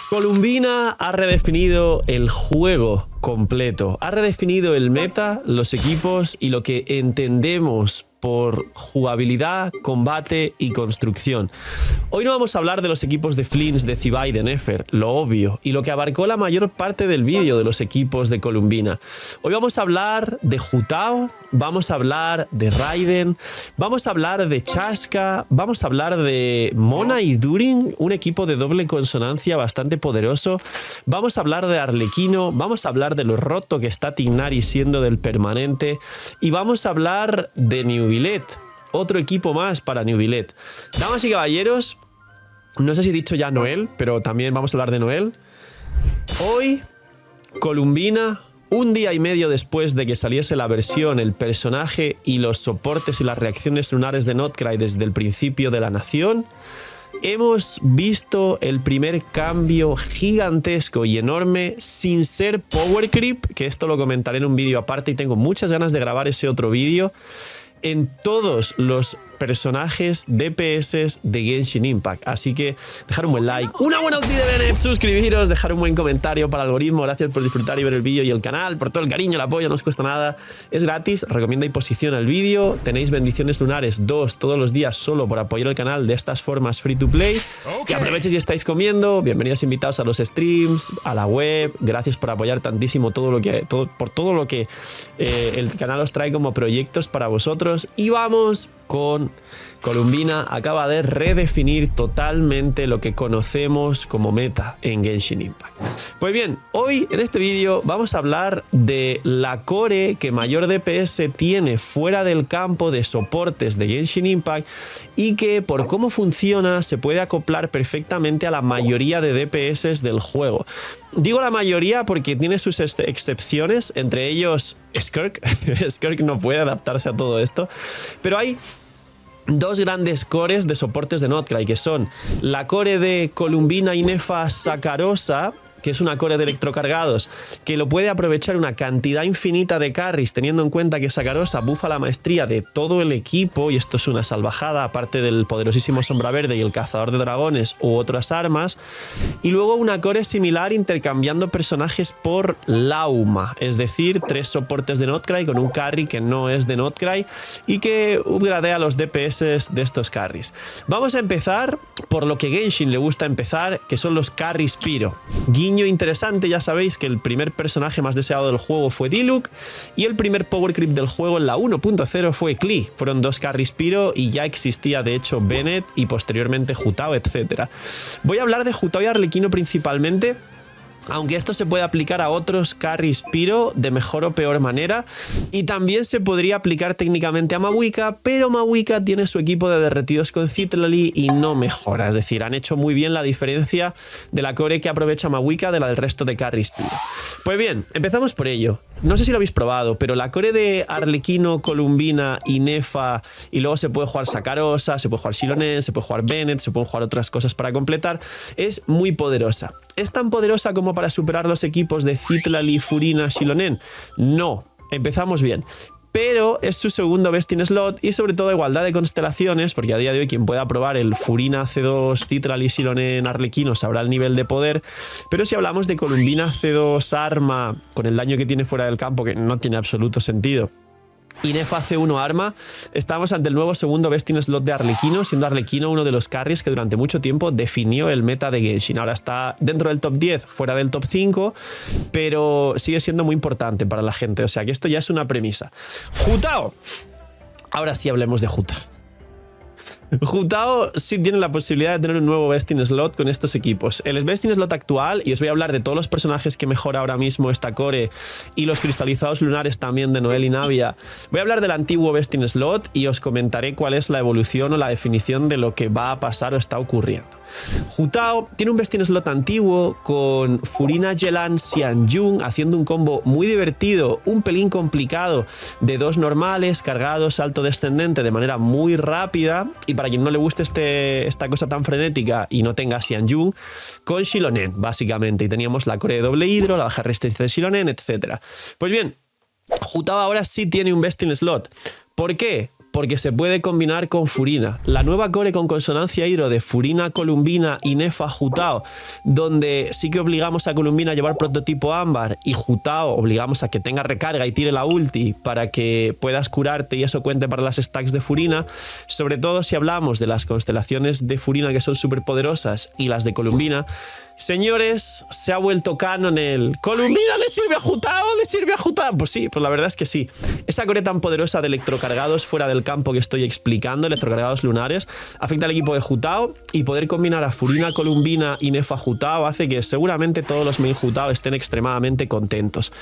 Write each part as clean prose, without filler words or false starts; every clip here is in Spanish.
Columbina ha redefinido el juego completo, ha redefinido el meta, los equipos y lo que entendemos por jugabilidad, combate y construcción. Hoy no vamos a hablar de los equipos de Flints, de Ciba y de Nefer, lo obvio, y lo que abarcó la mayor parte del vídeo de los equipos de Columbina. Hoy vamos a hablar de Jutao, vamos a hablar de Raiden, vamos a hablar de Chasca, vamos a hablar de Mona y Durin, un equipo de doble consonancia bastante poderoso, vamos a hablar de Arlequino, vamos a hablar de lo roto que está Tignari siendo del permanente y vamos a hablar de Neuvillette, otro equipo más para Neuvillette. Damas y caballeros, no sé si he dicho ya Noel, pero también vamos a hablar de Noel. Hoy, Columbina, un día y medio después de que saliese la versión, el personaje y los soportes y las reacciones lunares de Notcry desde el principio de la nación, hemos visto el primer cambio gigantesco y enorme sin ser power creep, que esto lo comentaré en un vídeo aparte y tengo muchas ganas de grabar ese otro vídeo, en todos los personajes DPS de Genshin Impact. Así que dejar un buen like, una buena ulti de Bennett, suscribiros, dejar un buen comentario para el algoritmo. Gracias por disfrutar y ver el vídeo y el canal, por todo el cariño, el apoyo, no os cuesta nada, es gratis, recomienda y posiciona el vídeo. Tenéis bendiciones lunares 2 todos los días solo por apoyar el canal de estas formas free to play. Que aproveches y estáis comiendo, bienvenidos invitados a los streams, a la web, gracias por apoyar tantísimo todo lo que el canal os trae como proyectos para vosotros. Y vamos con Columbina, acaba de redefinir totalmente lo que conocemos como meta en Genshin Impact. Pues bien, hoy en este vídeo vamos a hablar de la core que mayor DPS tiene fuera del campo de soportes de Genshin Impact y que por cómo funciona se puede acoplar perfectamente a la mayoría de DPS del juego. Digo la mayoría porque tiene sus excepciones, entre ellos Skirk. Skirk no puede adaptarse a todo esto, pero hay dos grandes cores de soportes de Notcry, que son la core de Columbina y Nefa Sakarosa, que es una core de electrocargados que lo puede aprovechar una cantidad infinita de carries, teniendo en cuenta que Sakarosa bufa la maestría de todo el equipo, y esto es una salvajada, aparte del poderosísimo Sombra Verde y el Cazador de Dragones u otras armas. Y luego una core similar intercambiando personajes por Lauma, es decir, 3 soportes de Notcry con un carry que no es de Notcry y que upgradea los DPS de estos carries. Vamos a empezar por lo que Genshin le gusta empezar, que son los carries Pyro. Guiño interesante, ya sabéis que el primer personaje más deseado del juego fue Diluc y el primer power creep del juego en la 1.0 fue Klee. Fueron 2 carries Pyro y ya existía de hecho Bennett y posteriormente Jutao, etc. Voy a hablar de Jutao y Arlequino principalmente, aunque esto se puede aplicar a otros carries Pyro de mejor o peor manera, y también se podría aplicar técnicamente a Mawika, pero Mawika tiene su equipo de derretidos con Citlali y no mejora, es decir, han hecho muy bien la diferencia de la core que aprovecha Mawika de la del resto de carries Pyro. Pues bien, empezamos por ello. No sé si lo habéis probado, pero la core de Arlequino, Columbina y Nefa, y luego se puede jugar Sakarosa, se puede jugar Xilonen, se puede jugar Bennett, se pueden jugar otras cosas para completar, es muy poderosa. ¿Es tan poderosa como para superar los equipos de Citlali, Furina, Xilonen? No, empezamos bien. Pero es su segundo best in slot y sobre todo igualdad de constelaciones, porque a día de hoy quien pueda probar el Furina C2, Citlali, Xilonen, Arlequino sabrá el nivel de poder. Pero si hablamos de Columbina C2 Arma, con el daño que tiene fuera del campo, que no tiene absoluto sentido, y Nefa C1 Arma, estamos ante el nuevo segundo best in slot de Arlequino, siendo Arlequino uno de los carries que durante mucho tiempo definió el meta de Genshin. Ahora está dentro del top 10, fuera del top 5, pero sigue siendo muy importante para la gente, o sea que esto ya es una premisa. Jutao. Ahora sí hablemos de Jutao. Jutao sí tiene la posibilidad de tener un nuevo best in slot con estos equipos. El best in slot actual, y os voy a hablar de todos los personajes que mejora ahora mismo esta core y los cristalizados lunares también de Noel y Navia. Voy a hablar del antiguo best in slot y os comentaré cuál es la evolución o la definición de lo que va a pasar o está ocurriendo. Jutao tiene un best in slot antiguo con Furina, Yelan, Xianjun haciendo un combo muy divertido, un pelín complicado, de 2 normales cargados salto descendente de manera muy rápida, y para quien no le guste esta cosa tan frenética y no tenga Xianjun, con Xilonen básicamente, y teníamos la core de doble hidro, la baja resistencia de Xilonen, etc. Pues bien, Jutao ahora sí tiene un best in slot. ¿Por qué? porque se puede combinar con Furina. La nueva core con consonancia hidro de Furina, Columbina y Nefa Jutao, donde sí que obligamos a Columbina a llevar prototipo ámbar y Jutao obligamos a que tenga recarga y tire la ulti para que puedas curarte y eso cuente para las stacks de Furina, sobre todo si hablamos de las constelaciones de Furina que son súper poderosas y las de Columbina. Señores, se ha vuelto canon el ¿Columbina le sirve a Jutao? ¿Le sirve a Jutao? Pues sí, pues la verdad es que sí. Esa core tan poderosa de electrocargados fuera del campo que estoy explicando, electrocargados lunares, afecta al equipo de Jutao y poder combinar a Furina, Columbina y Nefa Jutao hace que seguramente todos los main Jutao estén extremadamente contentos.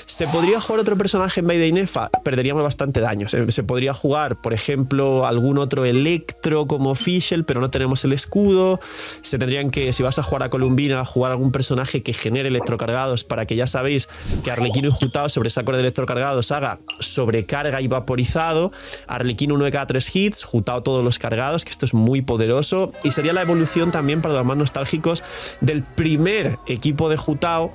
¿Se podría jugar otro personaje en vez de Nefa? Perderíamos bastante daño. Se podría jugar, por ejemplo, algún otro electro como Fischl, pero no tenemos el escudo. Se tendrían que, si vas a jugar a Columbina, a jugar algún personaje que genere electrocargados para que ya sabéis que Arlequino y Jutao sobre esa core de electrocargados haga sobrecarga y vaporizado. Arlequino uno de cada 3 hits, Jutao todos los cargados, que esto es muy poderoso y sería la evolución también para los más nostálgicos del primer equipo de Jutao,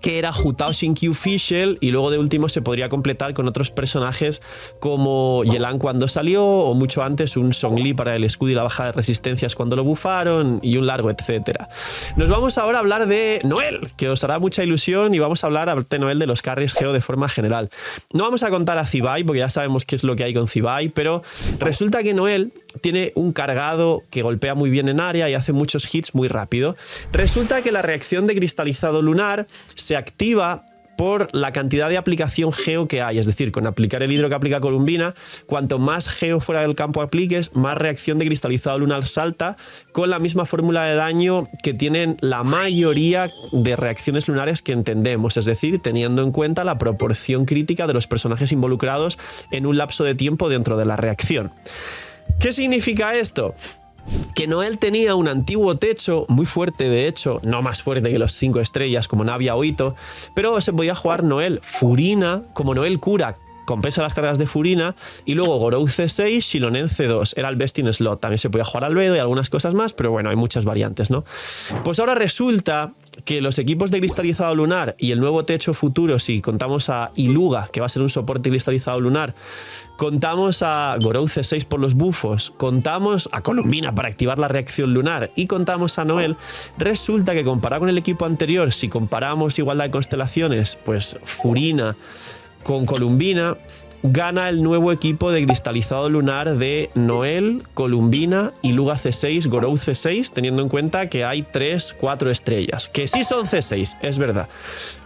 que era Jutao Xingqiu Fischl, y luego de último se podría completar con otros personajes como Yelan cuando salió, o mucho antes un Zhongli para el escudo y la baja de resistencias cuando lo bufaron, y un largo etcétera. Nos vamos ahora a hablar de Noel, que os hará mucha ilusión, y vamos a hablar de Noel de los carries geo de forma general. No vamos a contar a Zibai, porque ya sabemos qué es lo que hay con Zibai, pero resulta que Noel tiene un cargado que golpea muy bien en área y hace muchos hits muy rápido. Resulta que la reacción de cristalizado lunar se activa por la cantidad de aplicación geo que hay, es decir, con aplicar el hidro que aplica Columbina, cuanto más geo fuera del campo apliques, más reacción de cristalizado lunar salta, con la misma fórmula de daño que tienen la mayoría de reacciones lunares que entendemos, es decir, teniendo en cuenta la proporción crítica de los personajes involucrados en un lapso de tiempo dentro de la reacción. ¿Qué significa esto? Que Noel tenía un antiguo techo muy fuerte, de hecho, no más fuerte que los 5 estrellas como Navia o Ito, pero se podía jugar Noel Furina como Noel cura, compensa las cargas de Furina, y luego Gorou C6, Xilonen C2, era el best in slot, también se podía jugar Albedo y algunas cosas más, pero bueno, hay muchas variantes, ¿no? Pues ahora resulta que los equipos de cristalizado lunar y el nuevo techo futuro, si contamos a Iluga, que va a ser un soporte cristalizado lunar, contamos a Gorou C6 por los bufos, contamos a Columbina para activar la reacción lunar y contamos a Noel, resulta que comparado con el equipo anterior, si comparamos igualdad de constelaciones, pues Furina con Columbina, gana el nuevo equipo de cristalizado lunar de Noel, Columbina, Iluga C6, Gorou C6, teniendo en cuenta que hay 3-4 estrellas. Que sí son C6, es verdad,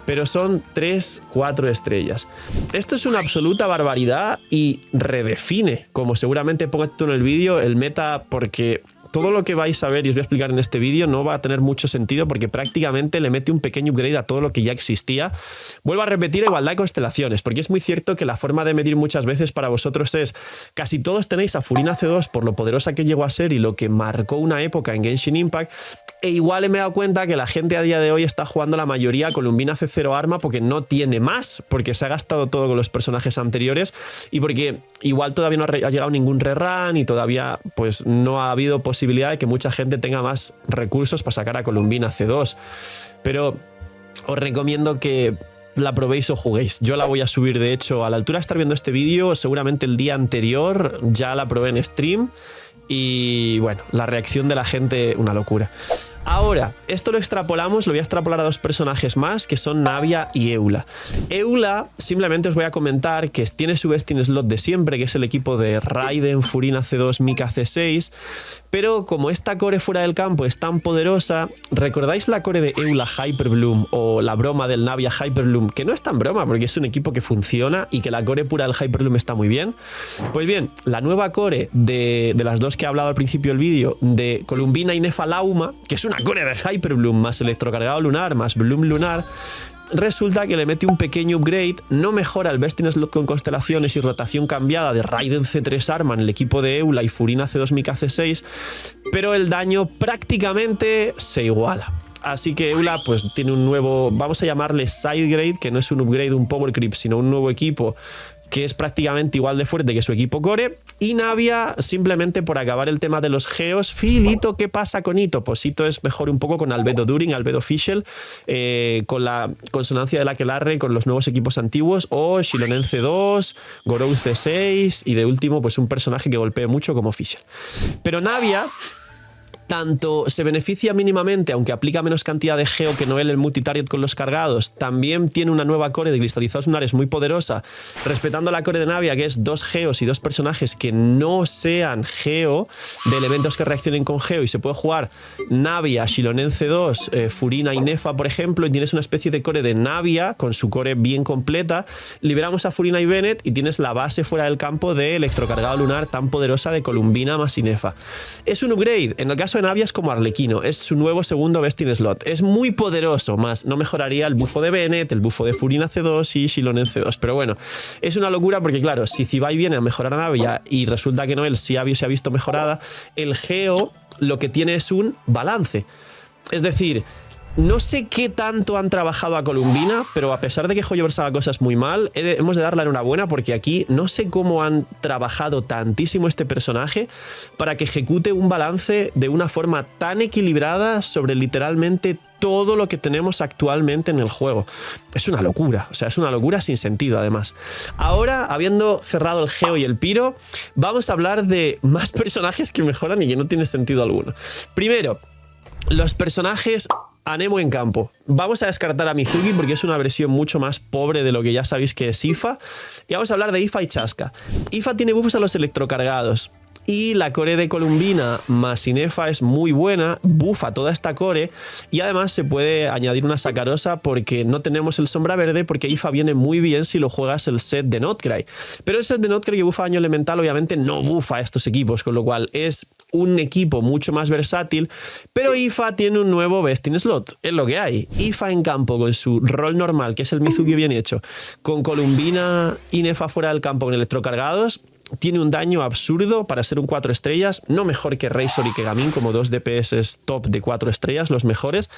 pero son 3-4 estrellas. Esto es una absoluta barbaridad y redefine, como seguramente pongo esto en el vídeo, el meta, porque todo lo que vais a ver y os voy a explicar en este vídeo no va a tener mucho sentido porque prácticamente le mete un pequeño upgrade a todo lo que ya existía. Vuelvo a repetir, igualdad de constelaciones, porque es muy cierto que la forma de medir muchas veces para vosotros es casi todos tenéis a Furina C2 por lo poderosa que llegó a ser y lo que marcó una época en Genshin Impact, e igual me he dado cuenta que la gente a día de hoy está jugando la mayoría Columbina C0 arma porque no tiene más, porque se ha gastado todo con los personajes anteriores y porque igual todavía no ha llegado ningún rerun y todavía pues no ha habido posibilidad de que mucha gente tenga más recursos para sacar a Columbina C2. Pero os recomiendo que la probéis o juguéis. Yo la voy a subir, de hecho, a la altura de estar viendo este vídeo, seguramente el día anterior ya la probé en stream. Y bueno, la reacción de la gente, una locura. Ahora, esto lo extrapolamos, lo voy a extrapolar a dos personajes más, que son Navia y Eula. Eula, simplemente os voy a comentar que tiene su best in slot de siempre, que es el equipo de Raiden, Furina C2, Mika C6, pero como esta core fuera del campo es tan poderosa, ¿recordáis la core de Eula Hyperbloom o la broma del Navia Hyperbloom? Que no es tan broma, porque es un equipo que funciona y que la core pura del Hyperbloom está muy bien. Pues bien, la nueva core de las dos que he hablado al principio del vídeo, de Columbina y Nefa Lauma, que es una core de Hyperbloom más electrocargado lunar más Bloom lunar, resulta que le mete un pequeño upgrade, no mejora el best in slot con constelaciones y rotación cambiada de Raiden C3 arma en el equipo de Eula y Furina C2 Mika C6, pero el daño prácticamente se iguala. Así que Eula pues tiene un nuevo, vamos a llamarle side grade, que no es un upgrade, un power creep, sino un nuevo equipo que es prácticamente igual de fuerte que su equipo core. Y Navia, simplemente por acabar el tema de los geos. Filito, ¿qué pasa con Ito? Pues Ito es mejor un poco con Albedo During, Albedo Fischl, con la consonancia de la Aquelarre, con los nuevos equipos antiguos, o Xilonen C2, Gorou C6, y de último, pues un personaje que golpee mucho como Fischl. Pero Navia tanto se beneficia mínimamente, aunque aplica menos cantidad de geo que Noel el multitarget con los cargados. También tiene una nueva core de cristalizados lunares muy poderosa, respetando la core de Navia, que es 2 geos y 2 personajes que no sean geo, de elementos que reaccionen con geo, y se puede jugar Navia, Xilonen C2, Furina y Nefa, por ejemplo, y tienes una especie de core de Navia con su core bien completa. Liberamos a Furina y Bennett y tienes la base fuera del campo de electrocargado lunar tan poderosa de Columbina más Inefa. Es un upgrade. En el caso de Navia es como Arlequino, es su nuevo segundo best in slot. Es muy poderoso, más no mejoraría el bufo de Bennett, el bufo de Furina C2 y Xilonen C2. Pero bueno, es una locura porque, claro, si Zibai viene a mejorar a Navia y resulta que Noel sí se ha visto mejorada, el geo lo que tiene es un balance. Es decir, no sé qué tanto han trabajado a Columbina, pero a pesar de que Hoyoverse haga cosas muy mal, hemos de darle la enhorabuena, porque aquí no sé cómo han trabajado tantísimo este personaje para que ejecute un balance de una forma tan equilibrada sobre literalmente todo lo que tenemos actualmente en el juego. Es una locura, o sea, es una locura sin sentido además. Ahora, habiendo cerrado el geo y el piro, vamos a hablar de más personajes que mejoran y que no tiene sentido alguno. Primero, los personajes Anemo en campo. Vamos a descartar a Mizuki porque es una versión mucho más pobre de lo que ya sabéis que es Ifa. Y vamos a hablar de Ifa y Chaska. Ifa tiene buffos a los electrocargados. Y la core de Columbina más Inefa es muy buena, bufa toda esta core, y además se puede añadir una sacarosa porque no tenemos el sombra verde, porque Ifa viene muy bien si lo juegas el set de Notcry. Pero el set de Notcry que bufa daño elemental obviamente no bufa a estos equipos, con lo cual es un equipo mucho más versátil, pero Ifa tiene un nuevo best in slot, es lo que hay. Ifa en campo con su rol normal, que es el Mizuki bien hecho, con Columbina y Nefa fuera del campo con electrocargados, tiene un daño absurdo para ser un 4 estrellas, no mejor que Razor y que Gamin, como 2 DPS top de 4 estrellas, los mejores,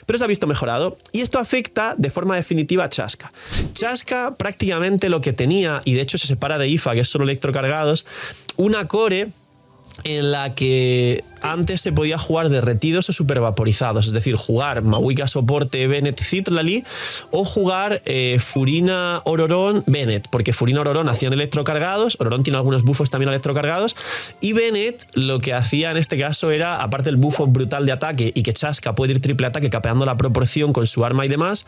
pero se ha visto mejorado. Y esto afecta de forma definitiva a Chaska. Chaska prácticamente lo que tenía, y de hecho se separa de Ifa, que es solo electrocargados, una core en la que antes se podía jugar derretidos o supervaporizados, es decir, jugar Mawika soporte Bennett Citlali o jugar Furina Ororon Bennett, porque Furina Ororon hacían electrocargados, Ororon tiene algunos buffos también electrocargados, y Bennett lo que hacía en este caso era, aparte del buffo brutal de ataque y que Chaska puede ir triple ataque capeando la proporción con su arma y demás,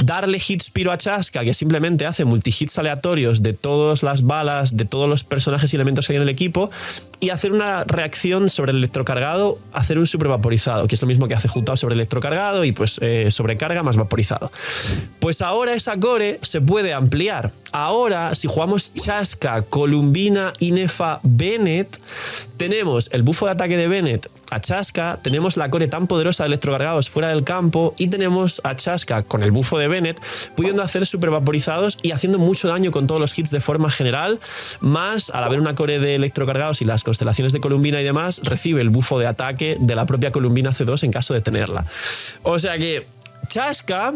darle hit Spiro a Chaska, que simplemente hace multihits aleatorios de todas las balas, de todos los personajes y elementos que hay en el equipo, y hacer una reacción sobre el electrocargado, hacer un super vaporizado, que es lo mismo que hace Jutao sobre electrocargado y pues sobrecarga más vaporizado. Pues ahora esa core se puede ampliar. Ahora, si jugamos Chaska, Columbina, Inefa, Bennett, tenemos el bufo de ataque de Bennett a Chaska, tenemos la core tan poderosa de electrocargados fuera del campo y tenemos a Chaska con el bufo de Bennett pudiendo hacer super vaporizados y haciendo mucho daño con todos los hits de forma general, más al haber una core de electrocargados y las constelaciones de Columbina y demás, recibe el bufo de ataque de la propia Columbina C2 en caso de tenerla. O sea que Chaska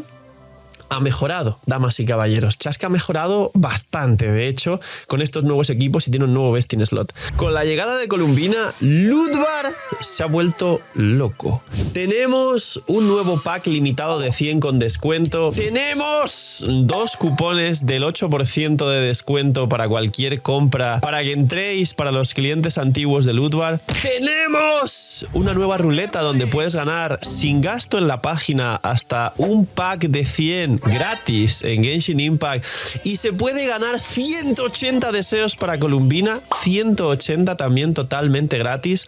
ha mejorado, damas y caballeros. Chaska ha mejorado bastante, de hecho, con estos nuevos equipos y tiene un nuevo best in slot. Con la llegada de Columbina, Ludvar se ha vuelto loco. Tenemos un nuevo pack limitado de 100 con descuento. Tenemos 2 cupones del 8% de descuento para cualquier compra, para que entréis para los clientes antiguos de Ludvar. Tenemos una nueva ruleta donde puedes ganar sin gasto en la página hasta un pack de 100 gratis en Genshin Impact, y se puede ganar 180 deseos para Columbina, 180 también totalmente gratis.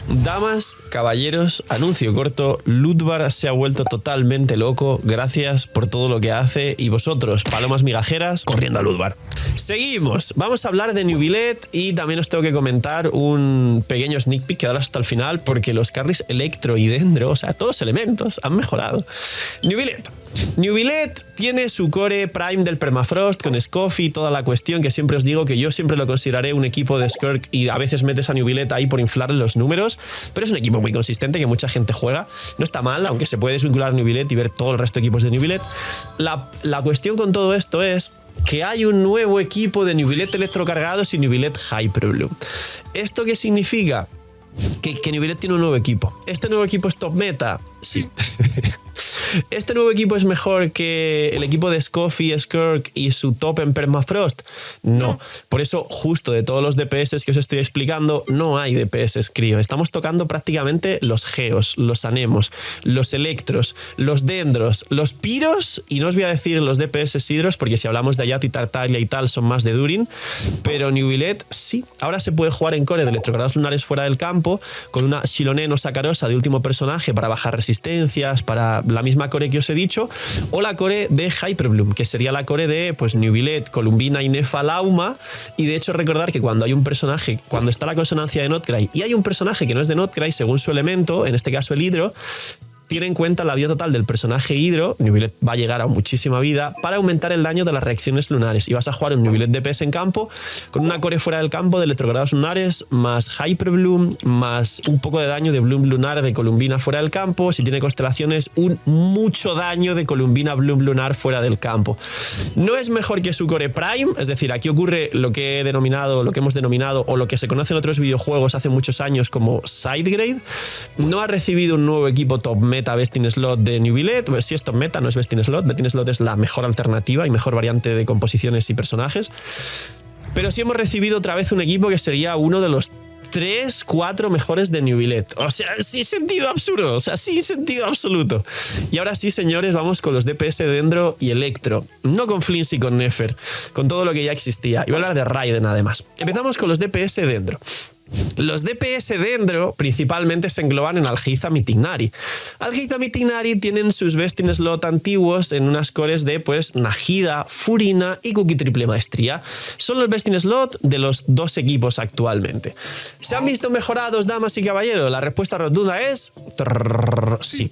Damas, caballeros, anuncio corto, Ludvar se ha vuelto totalmente loco, gracias por todo lo que hace, y vosotros, palomas migajeras, corriendo a Ludvar. Seguimos, vamos a hablar de Neuvillette y también os tengo que comentar un pequeño sneak peek que darás hasta el final, porque los carries Electro y Dendro, o sea, todos los elementos han mejorado. Neuvillette tiene su core Prime del Permafrost con Scoffy, toda la cuestión que siempre os digo que yo siempre lo consideraré un equipo de Skirk y a veces metes a Neuvillette ahí por inflarle los números, pero es un equipo muy consistente que mucha gente juega. No está mal, aunque se puede desvincular Neuvillette y ver todo el resto de equipos de Neuvillette. La cuestión con todo esto es que hay un nuevo equipo de Neuvillette electrocargados y Neuvillette Hyperbloom. ¿Esto qué significa? Que Neuvillette tiene un nuevo equipo. ¿Este nuevo equipo es top meta? Sí. ¿Este nuevo equipo es mejor que el equipo de Scoffy, Skirk y su top en Permafrost? No. Por eso, justo de todos los DPS que os estoy explicando, no hay DPS, crío. Estamos tocando prácticamente los Geos, los Anemos, los Electros, los Dendros, los Piros, y no os voy a decir los DPS Hidros, porque si hablamos de Ayato y Tartaglia y tal, son más de Durin, pero Neuvillette sí. Ahora se puede jugar en core de electrocargados lunares fuera del campo, con una Shilonen o Sakarosa de último personaje para bajar resistencias, para la misma core que os he dicho, o la core de Hyperbloom, que sería la core de pues Neuvillette, Columbina, Inefa, Lauma. Y de hecho recordar que cuando hay un personaje, cuando está la consonancia de Notcry y hay un personaje que no es de Notcry según su elemento, en este caso el Hidro, tiene en cuenta la vida total del personaje Hidro. Neuvillette va a llegar a muchísima vida para aumentar el daño de las reacciones lunares. Y vas a jugar un Neuvillette DPS en campo con una core fuera del campo de electrocargados lunares, más Hyperbloom, más un poco de daño de Bloom lunar de Columbina fuera del campo. Si tiene constelaciones, un mucho daño de Columbina Bloom lunar fuera del campo. No es mejor que su core Prime, es decir, aquí ocurre lo que hemos denominado o lo que se conoce en otros videojuegos hace muchos años como Sidegrade. No ha recibido un nuevo equipo top meta Best in Slot de Neuvillette. Pues si es top meta, no es Best in Slot. Best in Slot es la mejor alternativa y mejor variante de composiciones y personajes. Pero sí hemos recibido otra vez un equipo que sería uno de los 3, 4 mejores de Neuvillette. O sea, sí, sentido absurdo. O sea, sí, sentido absoluto. Y ahora sí, señores, vamos con los DPS de Dendro y Electro. No con Flints y con Nefer, con todo lo que ya existía. Y voy a hablar de Raiden además. Empezamos con los DPS de Dendro. Los DPS Dendro principalmente se engloban en Alhaitham y Tignari. Alhaitham y Tignari tienen sus Best in Slot antiguos en unas cores de pues Najida, Furina y Cookie Triple Maestría. Son los Best in Slot de los dos equipos actualmente. ¿Se han visto mejorados, damas y caballeros? La respuesta rotunda es sí.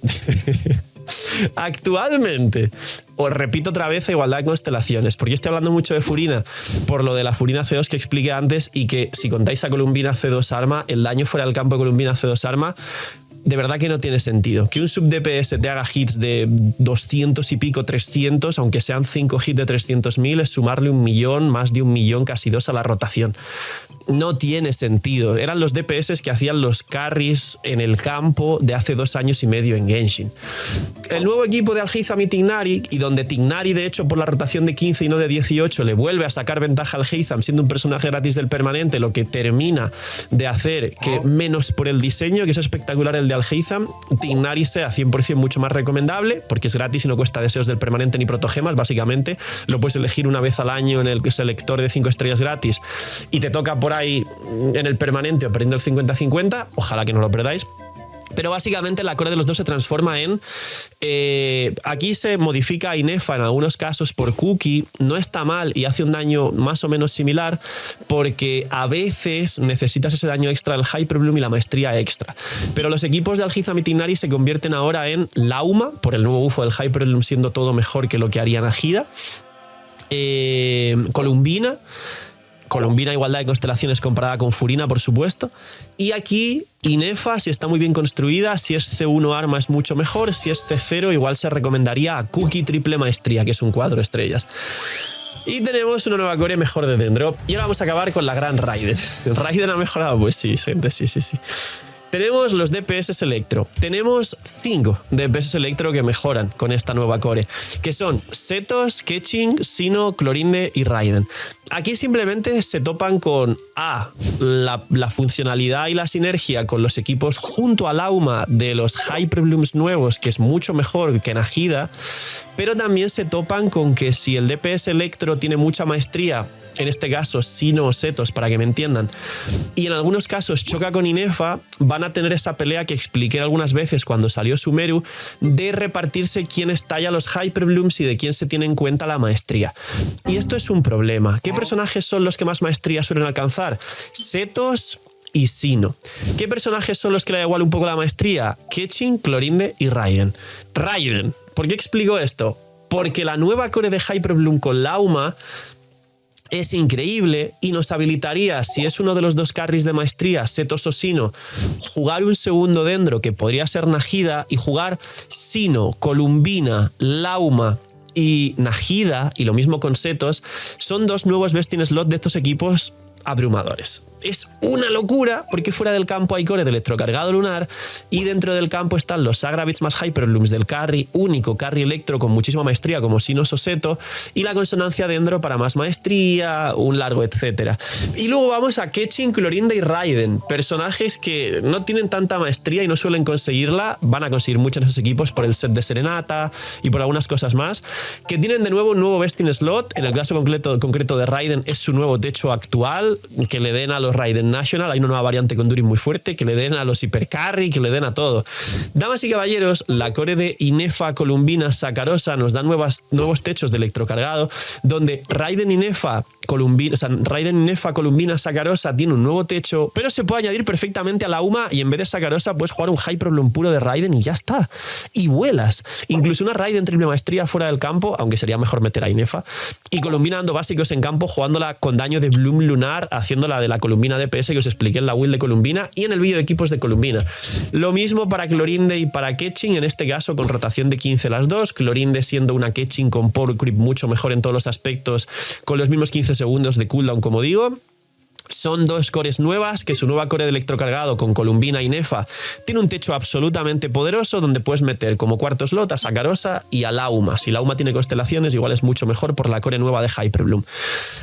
Actualmente, os repito otra vez a igualdad de constelaciones, porque estoy hablando mucho de Furina por lo de la Furina C2 que expliqué antes, y que si contáis a Columbina C2 Arma, el daño fuera del campo de Columbina C2 Arma de verdad que no tiene sentido. Que un sub DPS te haga hits de 200 y pico, 300, aunque sean 5 hits de 300.000, es sumarle 1 millón, más de 1 millón, casi 2 a la rotación. No tiene sentido. Eran los DPS que hacían los carries en el campo de hace 2 años y medio en Genshin. El nuevo equipo de Alhaitham y Tignari, y donde Tignari de hecho por la rotación de 15 y no de 18 le vuelve a sacar ventaja al Alhaitham siendo un personaje gratis del permanente, lo que termina de hacer que, menos por el diseño, que es espectacular el de Alhaitham, Tignari sea 100% mucho más recomendable, porque es gratis y no cuesta deseos del permanente ni protogemas. Básicamente lo puedes elegir una vez al año en el selector de 5 estrellas gratis y te toca por ahí en el permanente perdiendo el 50-50, ojalá que no lo perdáis. Pero básicamente la core de los dos se transforma en... aquí se modifica a Inefa en algunos casos por Cookie. No está mal y hace un daño más o menos similar, porque a veces necesitas ese daño extra del Hyperbloom y la maestría extra. Pero los equipos de Alhaitham y Tignari se convierten ahora en Lauma, por el nuevo bufo del Hyperbloom siendo todo mejor que lo que haría Najida. Columbina, igualdad de constelaciones comparada con Furina, por supuesto. Y aquí Inefa, si está muy bien construida, si es C1 arma es mucho mejor, si es C0 igual se recomendaría a Cookie Triple Maestría, que es un 4 estrellas. Y tenemos una nueva core mejor de Dendro. Y ahora vamos a acabar con la gran Raiden. ¿Raiden ha mejorado? Pues sí, gente, sí. Tenemos los DPS Electro. Tenemos 5 DPS Electro que mejoran con esta nueva core, que son Setos, Keqing, Sino, Clorinde y Raiden. Aquí simplemente se topan con la funcionalidad y la sinergia con los equipos junto a Lauma de los Hyperblooms nuevos, que es mucho mejor que Najida, pero también se topan con que si el DPS Electro tiene mucha maestría, en este caso Sino o Setos, para que me entiendan, y en algunos casos choca con Inefa, van a tener esa pelea que expliqué algunas veces cuando salió Sumeru, de repartirse quién estalla los Hyperblooms y de quién se tiene en cuenta la maestría. Y esto es un problema. ¿Qué personajes son los que más maestría suelen alcanzar? Setos y Sino. ¿Qué personajes son los que le da igual un poco la maestría? Keqing, Clorinde y Raiden. ¿Por qué explico esto? Porque la nueva core de Hyperbloom con Lauma es increíble y nos habilitaría, si es uno de los dos carries de maestría, Setos o Sino, jugar un segundo Dendro que podría ser Najida y jugar Sino, Columbina, Lauma y Nahida, y lo mismo con Setos, son dos nuevos best in slot de estos equipos abrumadores. Es una locura porque fuera del campo hay core de electrocargado lunar y dentro del campo están los Sagra Bits más Hyperblooms del carry, único carry electro con muchísima maestría como Sinos o Seto, y la consonancia Dendro para más maestría, un largo etcétera. Y luego vamos a Keqing, Clorinda y Raiden, personajes que no tienen tanta maestría y no suelen conseguirla, van a conseguir mucho en esos equipos por el set de Serenata y por algunas cosas más, que tienen de nuevo un nuevo best in slot. En el caso concreto de Raiden es su nuevo techo actual, que le den a los Raiden National, hay una nueva variante con Durin muy fuerte, que le den a los Hypercarry, que le den a todo. Damas y caballeros, la core de Inefa, Columbina, Sakarosa nos da nuevos techos de electrocargado, donde Raiden Inefa, Columbina, Sakarosa tiene un nuevo techo, pero se puede añadir perfectamente a la UMA y en vez de Sakarosa puedes jugar un Hyperbloom puro de Raiden y ya está. Y vuelas. Incluso una Raiden triple maestría fuera del campo, aunque sería mejor meter a Inefa, y Columbina dando básicos en campo, jugándola con daño de Bloom lunar, haciéndola de la Columbina DPS que os expliqué en la build de Columbina y en el vídeo de equipos de Columbina. Lo mismo para Clorinde y para Keqing, en este caso con rotación de 15 las dos, Clorinde siendo una Keqing con power creep mucho mejor en todos los aspectos, con los mismos 15 segundos de cooldown como digo. Son dos cores nuevas, que su nueva core de electrocargado con Columbina y Nefa tiene un techo absolutamente poderoso donde puedes meter como cuarto slot a Sakarosa y a Lauma. Si Lauma tiene constelaciones, igual es mucho mejor por la core nueva de Hyperbloom.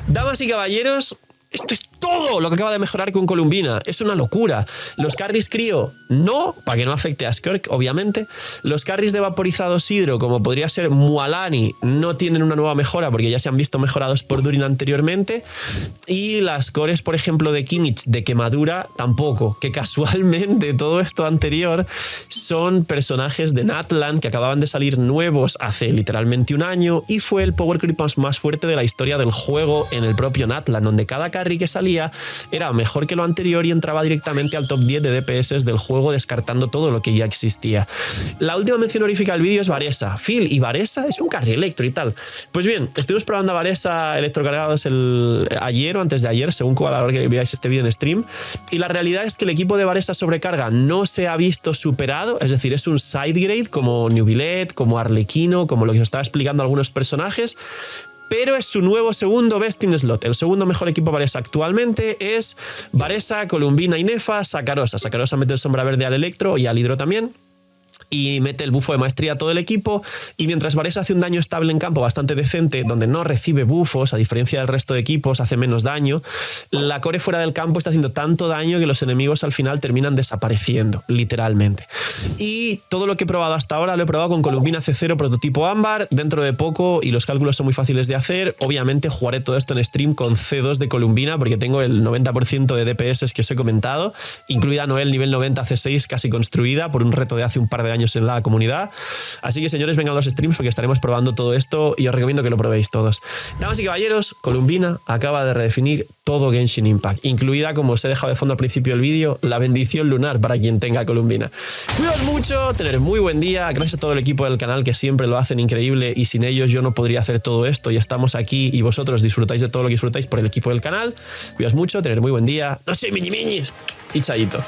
Damas y caballeros, esto es todo lo que acaba de mejorar con Columbina. Es una locura. Los carries Crío, no, para que no afecte a Skirk, obviamente. Los carries de vaporizado Sidro, como podría ser Mualani, no tienen una nueva mejora porque ya se han visto mejorados por Durin anteriormente. Y las cores, por ejemplo, de Kimmich, de quemadura, tampoco. Que casualmente todo esto anterior son personajes de Natlan que acababan de salir nuevos hace literalmente un año y fue el power creep más fuerte de la historia del juego en el propio Natlan, donde cada carry que salía era mejor que lo anterior y entraba directamente al top 10 de DPS del juego, descartando todo lo que ya existía. La última mención honorífica del vídeo es Varesa. Phil, ¿y Varesa es un carry electro y tal? Pues bien, estuvimos probando a Varesa electrocargados ayer o antes de ayer, según a la hora que veáis este vídeo en stream, y la realidad es que el equipo de Varesa sobrecarga no se ha visto superado, es decir, es un side grade como Nubilet, como Arlequino, como lo que os estaba explicando algunos personajes, pero es su nuevo segundo best in slot. El segundo mejor equipo Varesa actualmente es Varesa, Columbina y Nefa, Sakarosa. Sakarosa mete el sombra verde al Electro y al Hidro también. Y mete el bufo de maestría a todo el equipo, y mientras Varesa hace un daño estable en campo bastante decente, donde no recibe bufos, a diferencia del resto de equipos, hace menos daño, la core fuera del campo está haciendo tanto daño que los enemigos al final terminan desapareciendo, literalmente. Y todo lo que he probado hasta ahora lo he probado con Columbina C0 prototipo ámbar, dentro de poco, y los cálculos son muy fáciles de hacer. Obviamente jugaré todo esto en stream con C2 de Columbina, porque tengo el 90% de DPS que os he comentado, incluida Noel nivel 90 C6 casi construida por un reto de hace un par de años en la comunidad. Así que señores, vengan a los streams porque estaremos probando todo esto y os recomiendo que lo probéis todos. Damas y caballeros, Columbina acaba de redefinir todo Genshin Impact, incluida, como os he dejado de fondo al principio del vídeo, la bendición lunar para quien tenga Columbina. Cuidaos mucho, tener muy buen día, gracias a todo el equipo del canal que siempre lo hacen increíble y sin ellos yo no podría hacer todo esto y estamos aquí y vosotros disfrutáis de todo lo que disfrutáis por el equipo del canal. Cuidaos mucho, tener muy buen día, no sé, miñi miñis y chaito.